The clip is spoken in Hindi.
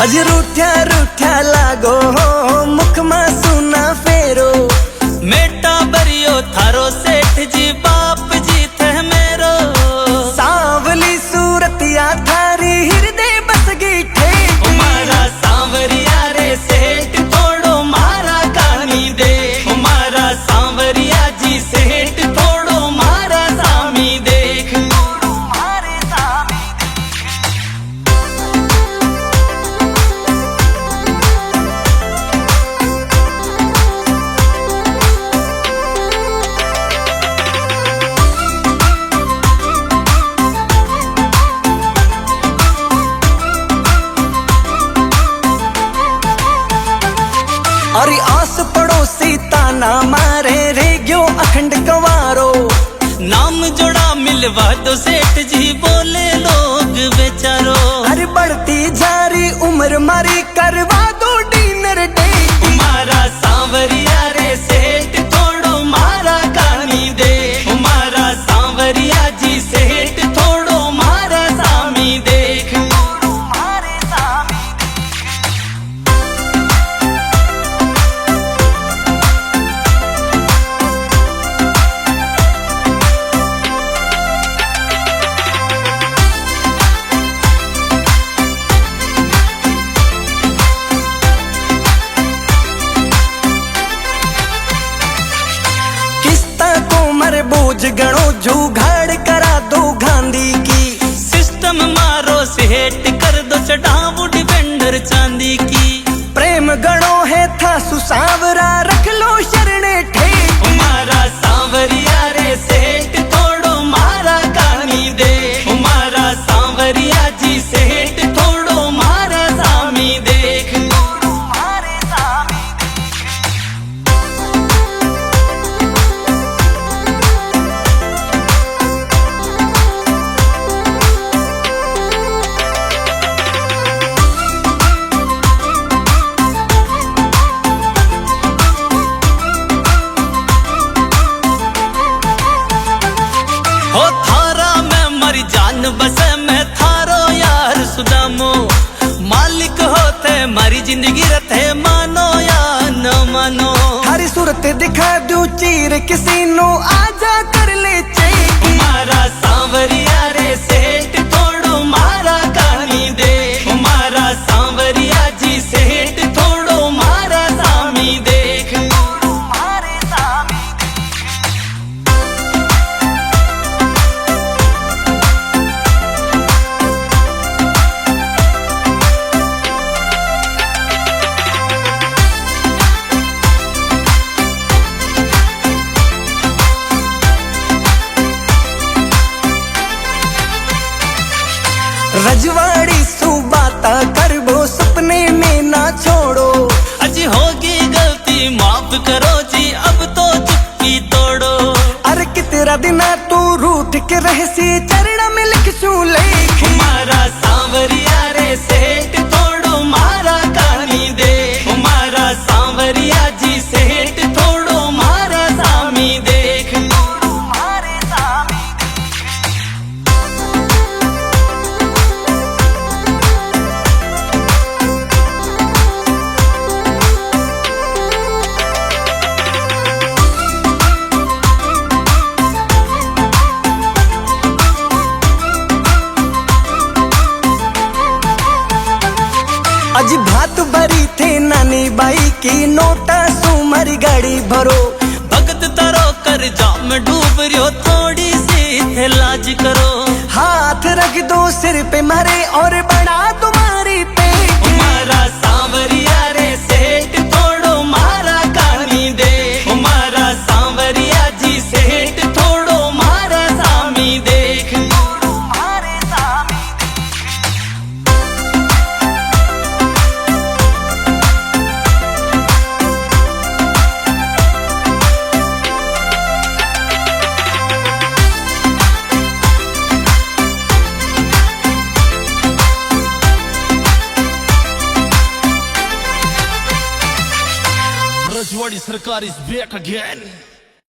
अज रूठ्या रूठ्या लागो हो मुख में सुना फेरो मेटा बरियो थारो सेठ जी बाप जी थे मेरो सांवली सूरतिया थारी हृदय बस गई ठे मारा सांवरिया रे सेठ थोड़ो मारा कानी दे मारा सांवरिया जी सेठ थोड़ो मारा सामी देख अरे आस पड़ोसी ताना मारे रे गयो अखंड कंवारो नाम जोड़ा मिलवा दो सेठ जी बोले लोग बेचारो अरे बढ़ती जारी उम्र मारी करवा दो डिनर डे मारा सांवरिया रे सेठ थोड़ो मारा कानी दे मारा सांवरिया जी सेठ थोड़ो मारा सामी देख बोझ गणो जुगाड़ करा दो गांधी की सिस्टम मारो सेठ कर दो चढ़ाऊ डिपेंडर चांदी की प्रेम गणो है था सुसावरा रख लो शरणे ठे मारा सांवरिया रे सेठ थोड़ो मारा कानी दे मारा सांवरिया जी सेठ थोड़ो मारा सामी देख हो थारा मैं मरी जान बस मैं थारो यार सुदामो मालिक होते मारी जिंदगी रथे मानो या न मानो थारी सूरत दिखा दूं चीर किसी नो आजा कर ले चाहिए मारा सांवरिया रे सेठ थोड़ो मारा कानी दे मारा सांवरिया जी सेठ थोड़ो मारा सामी देख रजवाड़ी सुबाता करबो सपने में ना छोड़ो अज होगी गलती माफ करो जी अब तो चुप्पी तोड़ो अरे कितरा दिना तू रूठ के रहसी चरण में लिख सू लेख मारा सांवरिया रे सेठ थोड़ो मारा कानी दे मारा सांवरिया जी सेठ थोड़ो मारा सामी देख अज भात भरी थे नानी बाई की नोटा सुमर गाड़ी भरो भगत तारो कर जाम डूब रियो थोड़ी सी लाज करो हाथ रख दो सिर पे मारे और बढ़ा तुम्हारी पे मारा सांवरिया रे सेठ थोड़ो मारा कानी दे मारा सांवरिया जी सेठ थोड़ो मारा सामी देख Rajwadi Sarkar is back again.